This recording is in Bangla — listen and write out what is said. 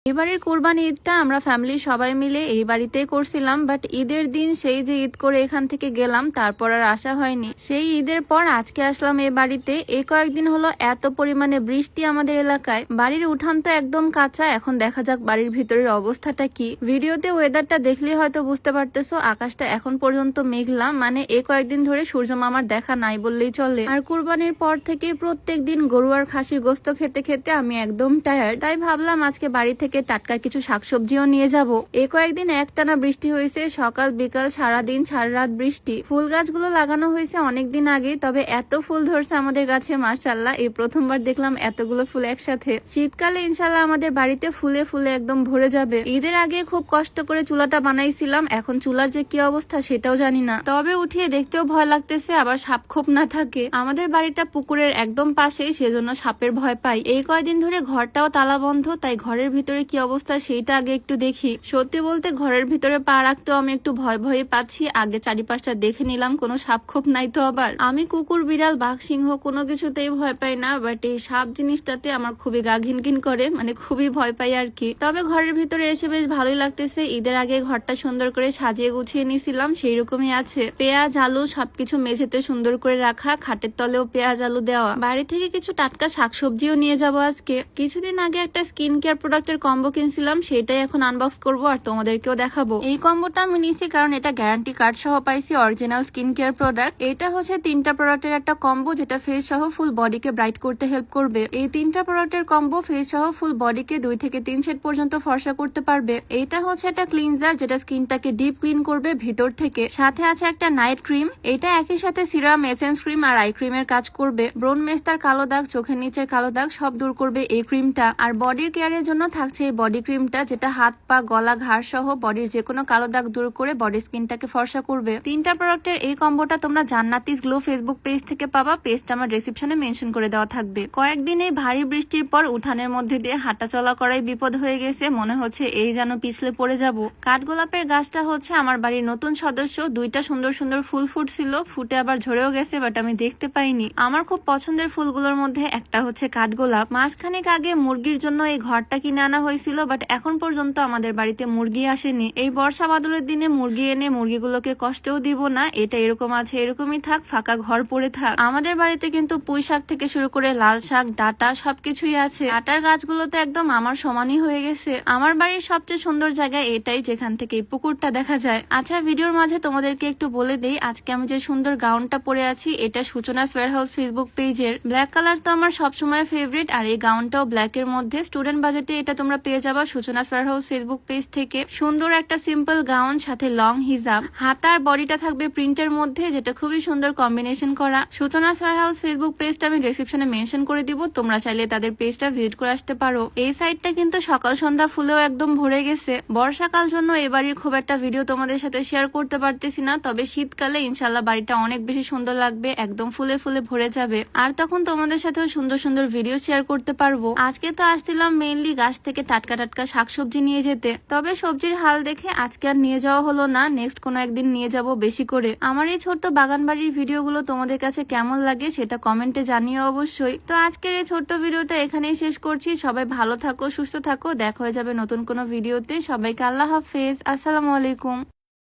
এবারের কোরবানি ঈদটা আমরা ফ্যামিলির সবাই মিলে এই বাড়িতেই করছিলাম, বাট ঈদের দিন সেই যে ঈদ করে এখান থেকে গেলাম তারপর আর আসা হয়নি। সেই ঈদের পর আজকে আসলাম এই বাড়িতে। এই কয়েকদিন হলো এত পরিমাণে বৃষ্টি আমাদের এলাকায়, বাড়ির উঠান তো একদম কাঁচা। এখন দেখা যাক বাড়ির ভিতরের অবস্থাটা কি। ভিডিওতে ওয়েদারটা দেখলে হয়তো বুঝতে পারতেছো, আকাশটা এখন পর্যন্ত মেঘলা, মানে এই কয়েকদিন ধরে সূর্য মামার দেখা নাই বললেই চলে। আর কোরবানির পর থেকে প্রত্যেক দিন গরু আর খাসির গোস্ত খেতে খেতে আমি একদম টায়ার্ড, তাই ভাবলাম আজকে বাড়ি থেকে টাটকা কিছু শাকসবজিও নিয়ে যাব। এই কয়েকদিন একটানা বৃষ্টি হয়েছে, সকাল বিকাল সারাদিন সারা রাত বৃষ্টি। ফুল গাছগুলো লাগানো হয়েছে অনেকদিন আগে, তবে এত ফুল ধরছে আমাদের গাছে মাশাআল্লাহ, এই প্রথমবার দেখলাম এতগুলো ফুল একসাথে। শীতকালে ইনশাআল্লাহ আমাদের বাড়িতে ফুলে ফুলে একদম ভরে যাবে। ঈদের আগে খুব কষ্ট করে চুলাটা বানাইছিলাম, এখন চুলার যে কি অবস্থা সেটাও জানি না। তবে উঠিয়ে দেখতেও ভয় লাগতেছে, আবার সাপ খোপ না থাকে। আমাদের বাড়িটা পুকুরের একদম পাশেই, সেজন্য সাপের ভয় পাই। এই কয়দিন ধরে ঘরটাও তালা বন্ধ, তাই ঘরের ভিতরে কি অবস্থা সেইটা আগে একটু দেখি। সত্যি বলতে ঘরের ভিতরে পা রাখতেও আমি একটু ভয় ভয়ে পাচ্ছি। আগে চারিপাশটা দেখে নিলাম কোনো সাপ খোপ নাই তো। আবার আমি কুকুর বিড়াল বাঘ সিংহ কোনো কিছুতেই ভয় পাই না, বাট এই সাপ জিনিসটাতে আমার খুবই গা ঘিনঘিন করে, মানে খুবই ভয় পাই আর কি। তবে ঘরের ভিতরে এসে বেশ ভালোই লাগতেছে। ঈদের আগে ঘরটা সুন্দর করে সাজিয়ে গুছিয়ে নিয়েছিলাম, সেই রকমই আছে। পেঁয়াজ আলু সবকিছু মেঝেতে সুন্দর করে রাখা, খাটের তলেও পেঁয়াজ আলু দেওয়া। বাড়ি থেকে কিছু টাটকা শাকসবজিও নিয়ে যাব আজকে। কিছুদিন আগে একটা স্কিন কেয়ার প্রোডাক্টের কম্বো কিনছিলাম, সেটাই এখন আনবক্স করবো আর তোমাদেরকেও দেখাবো। এই কম্বোটা আমি নিয়েছি কারণ এটা গ্যারান্টি কার্ড সহ পাইছি, অরিজিনাল স্কিন কেয়ার প্রোডাক্ট। এটা হচ্ছে 3টা প্রোডাক্টের একটা কম্বো, যেটা ফেস সহ ফুল বডিকে ব্রাইট করতে হেল্প করবে। এই 3টা প্রোডাক্টের কম্বো ফেস সহ ফুল বডিকে 2 থেকে 3 শেড পর্যন্ত ফর্সা করতে পারবে। এইটা হচ্ছে একটা ক্লিনজার, যেটা স্কিনটাকে ডিপ ক্লিন করবে ভিতর থেকে। সাথে আছে একটা নাইট ক্রিম, এটা একই সাথে সিরাম, এসেন্স ক্রিম আর আই ক্রিমের কাজ করবে। ব্রোন মেস্তার কালো দাগ, চোখের নিচের কালো দাগ সব দূর করবে এই ক্রিমটা। আর বডির কেয়ারের জন্য থাকছে এই বডি ক্রিমটা, যেটা হাত পা গলা ঘাড় সহ বডির যে কোনো কালো দাগ দূর করে বডি স্কিনটাকে ফর্সা করবে। 3টা প্রোডাক্টের এই কম্বোটা তোমরা জান্নাতিস গ্লো ফেসবুক পেজ থেকে পাবা, পেজটা আমার ডেসক্রিপশনে মেনশন করে দেওয়া থাকবে। কয়েকদিন এই ভারী বৃষ্টির পর উঠানের মধ্যে দিয়ে হাঁটা চলা করাই বিপদ হয়ে গেছে, মনে হচ্ছে এই যেন পিছলে পড়ে যাব। কাঠগোলাপের গাছটা হচ্ছে আমার বাড়ির নতুন সদস্য, 2টা সুন্দর সুন্দর ফুল ফুটছিল, ফুটে আবার ঝরেও গেছে, বাট আমি দেখতে পাইনি। আমার খুব পছন্দের ফুলগুলোর মধ্যে একটা হচ্ছে কাঠগোলাপ। মাসখানেক আগে মুরগির জন্য এই ঘরটা কিনে আনা হয়েছিল, বাট এখন পর্যন্ত আমাদের বাড়িতে মুরগি আসেনি। এই বর্ষা বাদলের দিনে মুরগি এনে মুরগিগুলোকে কষ্টও দিব না, এটা এরকম আছে এরকমই থাক, ফাঁকা ঘর পড়ে থাক। আমাদের বাড়িতে কিন্তু পুঁই শাক থেকে শুরু করে লাল শাক, ডাটা সবকিছুই আছে। ডাটার গাছগুলো তো একদম আমার সমানই হয়ে গেছে। আমার বাড়ির সবচেয়ে সুন্দর জায়গা এটাই, যেখান থেকে এই পুকুরটা দেখা যায়। আচ্ছা, ভিডিওর মাঝে তোমাদেরকে একটু বলে দেই, আজকে আমি যে সুন্দর গাউনটা পরে আছি এটা সূচনা ওয়্যারহাউস ফেসবুক পেজের। ব্ল্যাক কালার তো আমার সবসময় ফেভারিট, আর এই গাউনটাও ব্ল্যাক এর মধ্যে। স্টুডেন্ট বাজেটে এটা তোমরা পেয়ে যাবা সূচনা ওয়্যারহাউস ফেসবুক পেজ থেকে। সুন্দর একটা সিম্পল গাউন, সাথে লং হিজাব, হাতার বডিটা থাকবে প্রিন্টের মধ্যে, যেটা খুবই সুন্দর কম্বিনেশন করা। সূচনা ওয়্যারহাউস ফেসবুক পেজটা আমি ডেসক্রিপশনে মেনশন করে দিব, তোমরা চাইলে তাদের পেজটা ভিজিট করে আসতে পারো। এই সাইডটা কিন্তু সকাল সন্ধ্যা ফুলেও একদম ভরে গেছে। বর্ষাকাল জন্য এবারই খুব একটা ভিডিও তোমাদের সাথে শেয়ার করতে পারতেছি না, তবে শীতকালে ইনশাল্লাহ বাড়িটা অনেক বেশি সুন্দর লাগবে, একদম ফুলে ফুলে ভরে যাবে। আর তখন তোমাদের সাথেও সুন্দর সুন্দর ভিডিও শেয়ার করতে পারবো। আজকে তো আসছিলাম মেইনলি গাছ থেকে টাটকা টাটকা শাকসবজি নিয়ে যেতে, তবে সবজির হাল দেখে আজকে আর নিয়ে যাওয়া হলো না, নেক্সট কোনো একদিন নিয়ে যাব বেশি করে। আমার এই ছোট্ট বাগান বাড়ির ভিডিওগুলো তোমাদের কাছে কেমন লাগে সেটা কমেন্টে জানিও অবশ্যই। তো আজকের এই ছোট্ট ভিডিওটা এখানেই শেষ করছি। সবাই ভালো থাকো, সুস্থ থাকো, দেখা হয়ে যাবে নতুন কোনো ভিডিওতে। সবাইকে আল্লাহ হাফেজ, আসসালামু আলাইকুম।